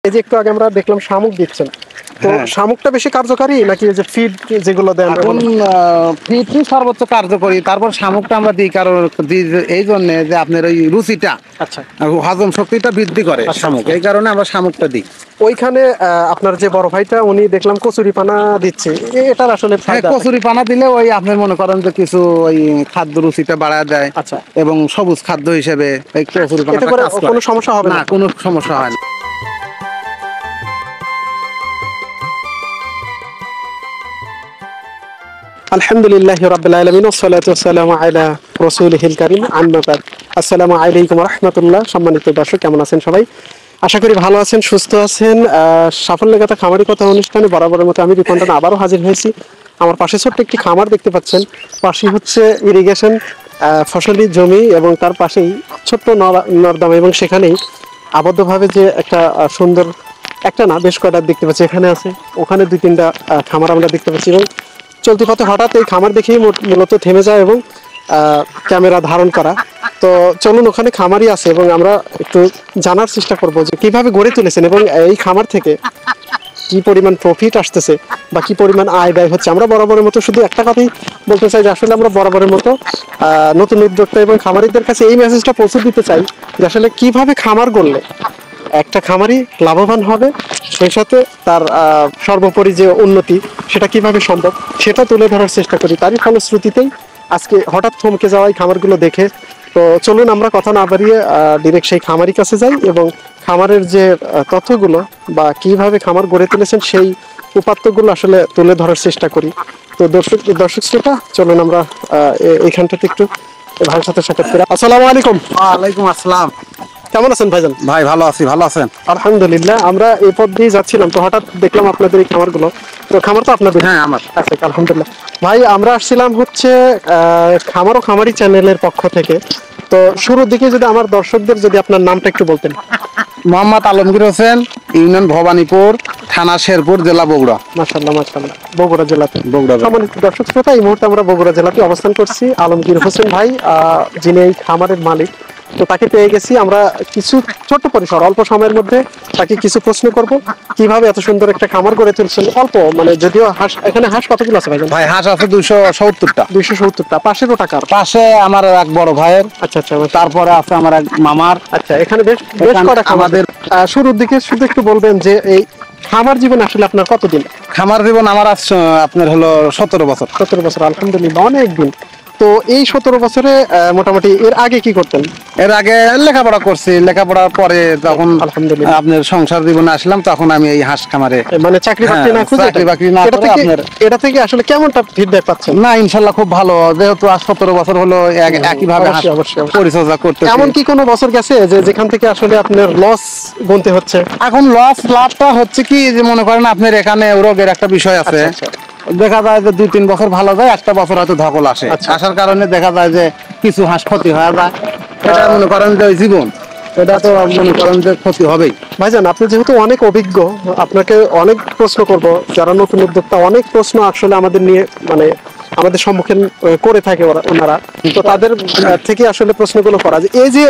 এই যে একটু আগে আমরা দেখলাম শামুক দিচ্ছেন, তো শামুকটা বেশি কার্যকারী নাকি এই যে ফিড যেগুলো দেন? এখন ফিডই সর্বোচ্চ কার্যকরী, তারপর শামুকটা আমরা দিই কারণ এই জন্য যে আপনার ওই রুচিটা, আচ্ছা, হজম শক্তিটা বৃদ্ধি করে শামুক, এই কারণে আমরা শামুকটা দিই। ওইখানে আপনার যে বড় ভাইটা উনি দেখলাম কচুরি পানা দিচ্ছে, এটার আসলে কচুরি পানা দিলে ওই আপনি মনে করেন যে কিছু ওই খাদ্য রুচিটা বাড়ায় দেয়। আচ্ছা, এবং সবুজ খাদ্য হিসেবে এই কচুরি পানাটা কাজ করে। কোনো সমস্যা হবে না? কোনো সমস্যা হয় না। আলহামদুলিল্লাহি রাব্বিল আলামিন ওয়াসসালাতু ওয়াসসালামু আলা রাসূলিহিল কারীম, আম্মা বাদ। আসসালামু আলাইকুম ওয়া রাহমাতুল্লাহ। সম্মানিত দর্শক, কেমন আছেন সবাই? আশা করি ভালো আছেন, সুস্থ আছেন। সাফল্যের কথা খামারি কথা অনুষ্ঠানে বরাবরের মতো আমি রিপন্টন আবারও হাজির হয়েছি। আমার পাশে ছোট্ট একটি খামার দেখতে পাচ্ছেন, পাশে হচ্ছে ইরিগেশন ফসলি জমি এবং তার পাশেই ছোট্ট নর্দমা এবং সেখানেই আবদ্ধভাবে যে একটা সুন্দর, একটা না বেশ কয়টা দেখতে পাচ্ছি, এখানে আছে, ওখানে দুই তিনটা খামার আমরা দেখতে পাচ্ছি। এবং চলতি পথে হঠাৎ এই খামার দেখেই মূলত থেমে যায় এবং ক্যামেরা ধারণ করা। তো চলুন, ওখানে খামারই আছে এবং আমরা একটু জানার চেষ্টা করব যে কিভাবে গড়ে তুলেছেন এবং এই খামার থেকে কি পরিমাণ প্রফিট আসতেছে বা কি পরিমাণ আয় ব্যয় হচ্ছে। আমরা বরাবরের মতো শুধু একটা কথাই বলতে চাই যে আসলে আমরা বরাবরের মতো নতুন উদ্যোক্তা এবং খামারিদের কাছে এই মেসেজটা পৌঁছে দিতে চাই যে আসলে কিভাবে খামার গড়লে একটা খামারি লাভবান হবে, সেই সাথে তার সর্বোপরি যে উন্নতি সেটা কিভাবে সম্ভব সেটা তুলে ধরার চেষ্টা করি। তারই ফলশ্রুতিতেই আজকে হঠাৎ থমকে যাওয়া এই খামারগুলো দেখে, তো চলুন আমরা কথা না বাড়িয়ে ডিরেক্ট সেই খামারি কাছে যাই এবং খামারের যে তথ্যগুলো বা কিভাবে খামার গড়ে তুলেছেন সেই উপাত্তগুলো আসলে তুলে ধরার চেষ্টা করি। তো দর্শক শ্রোতা, চলুন আমরা এইখানটাতে একটু ভাইয়ের সাথে সাক্ষাৎ করি। আসসালামু আলাইকুম। ওয়ালাইকুম আসসালাম। কেমন আছেন ভাইজান? ভাই ভালো আছি, ভালো আছেন? আলহামদুলিল্লাহ। আমরা এই পথ দিয়ে যাচ্ছিলাম, তো হঠাৎ দেখলাম আপনাদের এই খামারগুলো। তো খামার তো আপনাদের? হ্যাঁ, আমার। আচ্ছা, আলহামদুলিল্লাহ। ভাই, আমরা আসছিলাম হচ্ছে খামার ও খামারি চ্যানেলের পক্ষ থেকে। তো শুরুর দিকে যদি আমার দর্শকদের যদি আপনার নামটা একটু বলতেন। মোহাম্মদ আলমগীর হোসেন, ইউনিয়ন ভবানীপুর, থানা শেরপুর, জেলা বগুড়া। মাশাআল্লাহ মাশাআল্লাহ, বগুড়া জেলাতে। বগুড়া। সম্মানিত দর্শক শ্রোতা, এই মুহূর্তে আমরা বগুড়া জেলাতে অবস্থান করছি। আলমগীর হোসেন ভাই, যিনি এই খামারের মালিক, তো তাকে পেয়ে গেছি। আমরা কিছু ছোট্ট পরিসর অল্প সময়ের মধ্যে তাকে কিছু প্রশ্ন করব, কিভাবে এত সুন্দর একটা খামার গড়ে তুলছেন। অল্প মানে, যদিও হাঁস, এখানে হাঁস কতগুলো আছে ভাই? ভাই হাঁস আছে 270টা। 270টা। পাশেরও টাকার? পাশে আমার এক বড় ভাইয়ের। আচ্ছা আচ্ছা। তারপরে আছে আমার এক মামার। আচ্ছা, এখানে বেশ বেশ কটা আমাদের। শুরুর দিকে শুধু একটু বলবেন যে এই খামার জীবন আসলে আপনার কতদিন? খামার জীবন আমার আপনার হলো 17 বছর। 17 বছর, আলহামদুলিল্লাহ, অনেক দিন। তো এই 17 বছরে মোটামুটি এর আগে কি করতেন? এর আগে লেখাপড়া করছি, লেখাপড়ার পরে যখন আলহামদুলিল্লাহ আপনার সংসার জীবনে আসলাম, তখন আমি এই হাঁস খামারে, মানে চাকরি বাকরি না খুঁজে, চাকরি বাকরি না করে আপনার এটা থেকে আসলে কেমনটা ফিডব্যাক পাচ্ছেন? না, ইনশাআল্লাহ খুব ভালো, যেহেতু আজ 17 বছর হলো একইভাবে হাঁস পরিচর্যা করতে। এমন কি কোনো বছর গেছে যে যেখান থেকে আসলে আপনার লস গুনতে হচ্ছে? এখন লস লাভটা হচ্ছে কি, যে মনে করেন আপনার এখানে রোগের একটা বিষয় আছে। দেখা যায় যে 2-3 বছর ভালো যায়, একটা বছর হয়তো ধকল আসে। আসার কারণে দেখা যায় যে কিছু হাঁস ক্ষতি হয়ে যায়। এটা মনে করেন যে জীবন, এটা তো মনে করেন যে ক্ষতি হবেই। ভাইজান, আপনি যেহেতু অনেক অভিজ্ঞ, আপনাকে অনেক প্রশ্ন করব। যারা নতুন উদ্যোক্তা, অনেক প্রশ্ন আসলে আমাদের নিয়ে মানে আমাদের সম্মুখীন করে থাকে ওনারা, তো তাদের থেকে আসলে প্রশ্নগুলো করা যে এই যে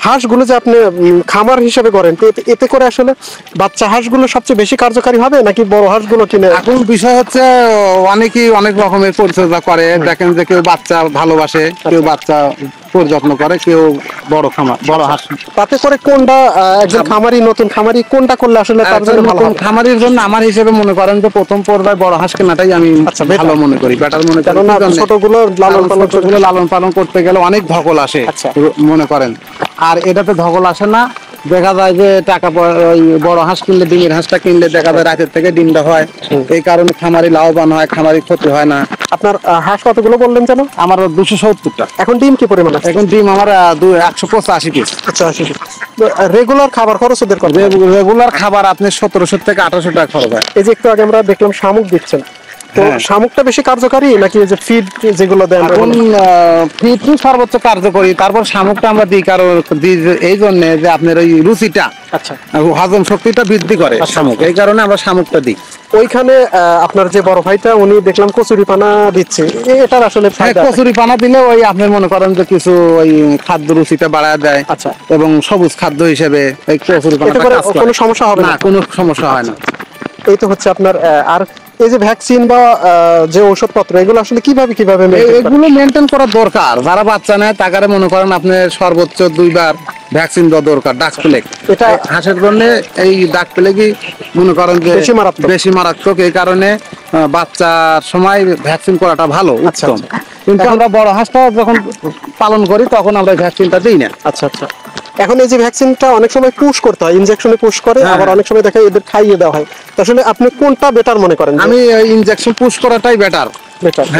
হাঁসগুলো যে আপনি খামার হিসেবে করেন, এতে করে আসলে বাচ্চা হাঁসগুলো সবচেয়ে বেশি কার্যকারী হবে নাকি বড় হাঁসগুলো কিনে? এখন বিষয় হচ্ছে অনেকেই অনেক রকমের পরিচর্যা করে। দেখেন যে কেউ বাচ্চা ভালোবাসে, কেউ বাচ্চা পরিযত্ন করে, কেউ বড় খামার, বড় হাঁস। তাতে করে কোনটা একজন খামারি, নতুন খামারি কোনটা করলে আসলে তার জন্য ভালো হবে? খামারির জন্য আমার হিসেবে মনে করেন যে প্রথম পর্যায়ে বড় হাঁস কেনাটাই আমি ভালো মনে করি, বেটার মনে করি। ছোটগুলো লালন পালন করতে গেলে অনেক ধকল আসে মনে করেন, আর এটাতে ধকল আসে না। দেখা যায় যে টাকা ওই বড় হাঁস কিনলে, ডিমের হাঁসটা কিনলে দেখা যায় রাতের থেকে ডিমটা হয়, এই কারণে খামারি লাভবান হয়, খামারি ক্ষতি হয় না। আপনার হাঁস কতগুলো বললেন যেন? আমার 270টা। এখন ডিম কি পরিমাণ আছে? এখন ডিম আমার 185 পিস। 85 পিস। রেগুলার খাবার খরচ ওদের কত? রেগুলার খাবার আপনি 1700 থেকে 1800 টাকা খরচ হয়। এই যে একটু আগে আমরা দেখলাম শামুক দিচ্ছেন, তো শামুকটা বেশি কার্যকারী নাকি যে ফিড যেগুলো দেন? এখন ফিডই সর্বোচ্চ কার্যকরী, তারপর শামুকটা আমরা দিই কারণ এই জন্য যে আপনার ওই রুচিটা, আচ্ছা, হজম শক্তিটা বৃদ্ধি করে শামুক, এই কারণে আমরা শামুকটা দিই। ওইখানে আপনার যে বড় ভাইটা উনি দেখলাম কচুরি পানা দিচ্ছে, এটার আসলে ফায়দা? কচুরি পানা দিলে ওই আপনি মনে করেন যে কিছু ওই খাদ্য রুচিটা বাড়ায় দেয়। আচ্ছা, এবং সবুজ খাদ্য হিসেবে এই কচুরি পানাটা কাজ করে। কোনো সমস্যা হবে না, কোনো সমস্যা হয় না। এই তো হচ্ছে আপনার আর এই যে ভ্যাকসিন বা যে ঔষধপত্র এগুলো আসলে কিভাবে এগুলো মেনটেন করা দরকার। যারা বাচ্চা নেয় তাকারে মনে করেন আপনি সর্বোচ্চ 2 বার ভ্যাকসিন দেওয়া দরকার। ডাক প্লেগ, এটা হাঁসের জন্য এই ডাক প্লেগই মনে করেন যে বেশি মারাত্মক, এই কারণে বাচ্চার সময় ভ্যাকসিন করাটা ভালো, উত্তম। কিন্তু আমরা বড় হাঁসটা যখন পালন করি তখন আমরা ভ্যাকসিনটা দিই না। আচ্ছা আচ্ছা। এখন এই যে ভ্যাকসিনটা অনেক সময় পুশ করতে হয়, ইনজেকশনে পুশ করে, আবার অনেক সময় দেখা এদের খাইয়ে দেওয়া হয়। আসলে আপনি কোনটা বেটার মনে করেন? আমি ইনজেকশন পুশ করাটাই বেটার।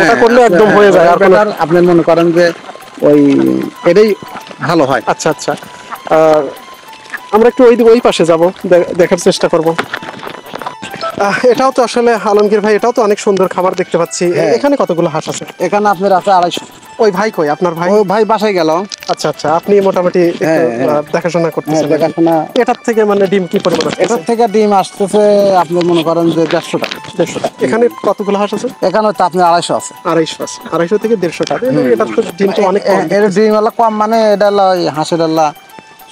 এটা করলে একদম হয়ে যায়। আর বেটার আপনি মনে করেন যে ওই এটাই ভালো হয়। আচ্ছা আচ্ছা। আমরা একটু ওই পাশে যাব, দেখার চেষ্টা করব। এটাও তো আসলে আলমগীর ভাই, এটাও তো অনেক সুন্দর খাবার দেখতে পাচ্ছি। এখানে কতগুলো হাঁস আছে? এখানে আপনার আছে 250। ওই ভাই কই আপনার ভাই? ওই ভাই বাসায় গেল। আচ্ছা আচ্ছা, আপনি মোটামুটি দেখাশোনা করতেছেন। দেখাশোনা। এটার থেকে মানে ডিম কি পরিমাণ আসছে? এটার থেকে ডিম আসতেছে আপনি মনে করেন যে 150 টাকা। 150 টাকা। এখানে কতগুলো হাঁস আছে? এখানে তো আপনি 250 আছে। 250 আছে। 250 থেকে 150 টাকা। এটার তো ডিম তো অনেক কম। এর ডিম হলো কম, মানে এটা হলো হাঁসের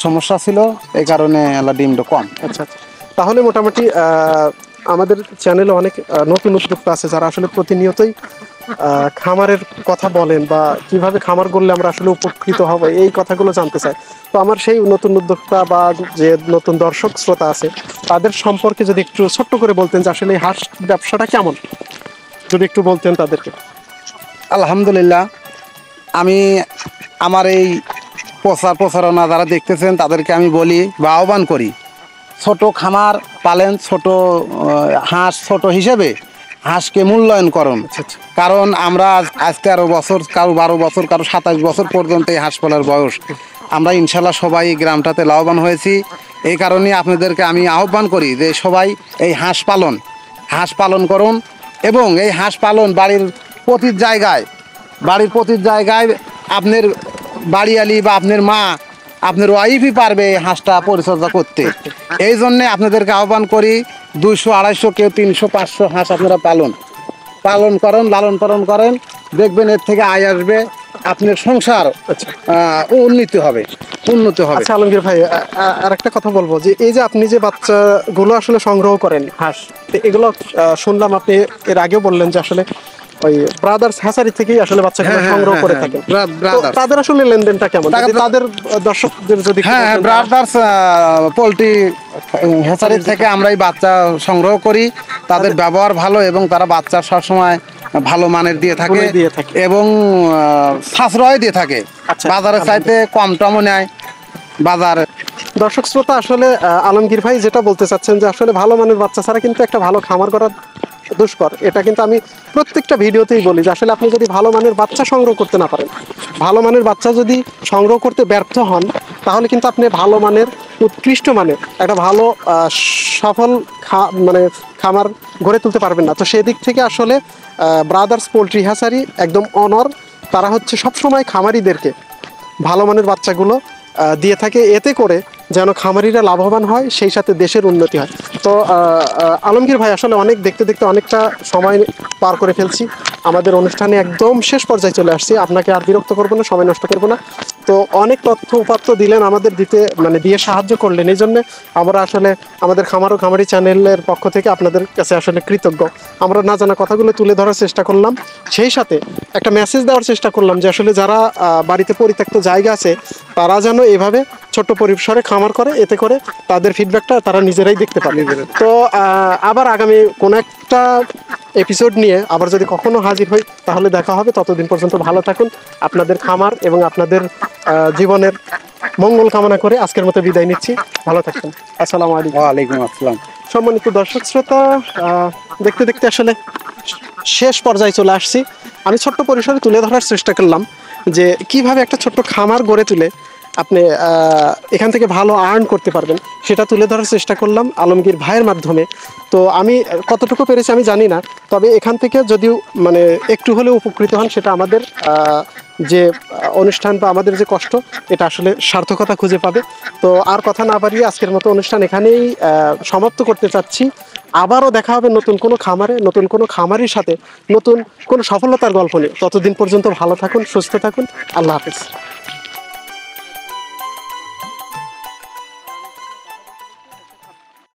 সমস্যা ছিল, এই কারণে ডিমটা কম। আচ্ছা আচ্ছা। তাহলে মোটামুটি আমাদের চ্যানেলে অনেক নতুন উদ্যোক্তা আছে যারা আসলে প্রতিনিয়তই খামারের কথা বলেন বা কিভাবে খামার করলে আমরা আসলে উপকৃত হব এই কথাগুলো জানতে চাই। তো আমার সেই নতুন উদ্যোক্তা বা যে নতুন দর্শক শ্রোতা আছে তাদের সম্পর্কে যদি একটু ছোট্ট করে বলতেন যে আসলে এই হাঁস ব্যবসাটা কেমন, যদি একটু বলতেন তাদেরকে। আলহামদুলিল্লাহ, আমি আমার এই প্রচারণা যারা দেখতেছেন তাদেরকে আমি বলি বা আহ্বান করি, ছোট খামার পালেন, ছোট হাঁস ছোট হিসেবে হাঁসকে মূল্যায়ন করুন। কারণ আমরা আজ 13 বছর, কারো 12 বছর, কারো 27 বছর পর্যন্ত এই হাঁস পালার বয়স। আমরা ইনশাল্লাহ সবাই গ্রামটাতে লাভবান হয়েছি। এই কারণে আপনাদেরকে আমি আহ্বান করি যে সবাই এই হাঁস পালন করুন। এবং এই হাঁস পালন বাড়ির প্রতি জায়গায় আপনার বাড়িয়ালি বা আপনার মা, আপনার ওয়াইফই পারবে এই হাঁসটা পরিচর্যা করতে। এই জন্যে আপনাদেরকে আহ্বান করি, 200, 250, কেউ 300, 500 হাঁস আপনারা পালন করেন, লালন পালন করেন, দেখবেন এর থেকে আয় আসবে, আপনার সংসার উন্নতি হবে। আচ্ছা আলমগীর ভাই, আর একটা কথা বলবো যে এই যে আপনি যে বাচ্চাগুলো আসলে সংগ্রহ করেন হাঁস, এগুলো শুনলাম আপনি এর আগেও বললেন যে আসলে ওই ব্রাদার্স হ্যাচারি থেকেই আসলে বাচ্চাগুলো সংগ্রহ করে থাকেন। তাদের আসলে লেনদেনটা কেমন, তাদের দর্শকদের যদি? ব্রাদার্স পোল্ট্রি হ্যাচারি থেকে আমরা এই বাচ্চা সংগ্রহ করি। তাদের ব্যবহার ভালো এবং তারা বাচ্চা সবসময় ভালো মানের দিয়ে থাকে এবং সাশ্রয় দিয়ে থাকে। বাজারের চাইতে কম টমও নেয় বাজারে। দর্শক শ্রোতা, আসলে আলমগীর ভাই যেটা বলতে চাচ্ছেন যে আসলে ভালো মানের বাচ্চা ছাড়া কিন্তু একটা ভালো খামার করা দুষ্কর। এটা কিন্তু আমি প্রত্যেকটা ভিডিওতেই বলি যে আসলে আপনি যদি ভালো মানের বাচ্চা সংগ্রহ করতে না পারেন, ভালো মানের বাচ্চা যদি সংগ্রহ করতে ব্যর্থ হন, তাহলে কিন্তু আপনি ভালো মানের, উৎকৃষ্ট মানের একটা ভালো সফল খামার গড়ে তুলতে পারবেন না। তো সেদিক থেকে আসলে ব্রাদার্স পোল্ট্রি হ্যাচারি একদম অনর। তারা হচ্ছে সবসময় খামারিদেরকে ভালো মানের বাচ্চাগুলো দিয়ে থাকে, এতে করে যেন খামারিরা লাভবান হয়, সেই সাথে দেশের উন্নতি হয়। তো আলমগীর ভাই, আসলে দেখতে অনেকটা সময় পার করে ফেলছি, আমাদের অনুষ্ঠানে একদম শেষ পর্যায়ে চলে আসছি। আপনাকে আর বিরক্ত করবো না, সময় নষ্ট করবো না। তো অনেক তথ্য উপাত্ত দিলেন আমাদের, দিয়ে সাহায্য করলেন। এই জন্য আমরা আসলে আমাদের খামার ও খামারি চ্যানেলের পক্ষ থেকে আপনাদের কাছে আসলে কৃতজ্ঞ। আমরা না জানা কথাগুলো তুলে ধরার চেষ্টা করলাম, সেই সাথে একটা মেসেজ দেওয়ার চেষ্টা করলাম যে আসলে যারা বাড়িতে পরিত্যক্ত জায়গা আছে তারা যেন এভাবে ছোট্ট পরিসরে খামার করে, এতে করে তাদের ফিডব্যাকটা তারা নিজেরাই দেখতে পাবে। তো আবার আগামী কোন একটা এপিসোড নিয়ে আবার যদি কখনো হাজির হই তাহলে দেখা হবে। ততদিন পর্যন্ত ভালো থাকুন, আপনাদের খামার এবং আপনাদের জীবনের মঙ্গল কামনা করে আজকের মতো বিদায় নিচ্ছি। ভালো থাকুন। আসসালামু আলাইকুম। ওয়ালাইকুম আসসালাম। সম্মানিত দর্শক শ্রোতা, দেখতে আসলে শেষ পর্যায়ে চলে আসছি। আমি ছোট্ট পরিসরে তুলে ধরার চেষ্টা করলাম যে কিভাবে একটা ছোট্ট খামার গড়ে তুলে আপনি এখান থেকে ভালো আর্ন করতে পারবেন, সেটা তুলে ধরার চেষ্টা করলাম আলমগীর ভাইয়ের মাধ্যমে। তো আমি কতটুকু পেরেছি আমি জানি না, তবে এখান থেকে যদিও মানে একটু হলেও উপকৃত হন, সেটা আমাদের যে অনুষ্ঠান বা আমাদের যে কষ্ট, এটা আসলে সার্থকতা খুঁজে পাবে। তো আর কথা না বাড়িয়ে আজকের মতো অনুষ্ঠান এখানেই সমাপ্ত করতে চাচ্ছি। আবারও দেখা হবে নতুন কোনো খামারে, নতুন কোনো খামারির সাথে, নতুন কোনো সফলতার গল্প নিয়ে। ততদিন পর্যন্ত ভালো থাকুন, সুস্থ থাকুন। আল্লাহ হাফেজ।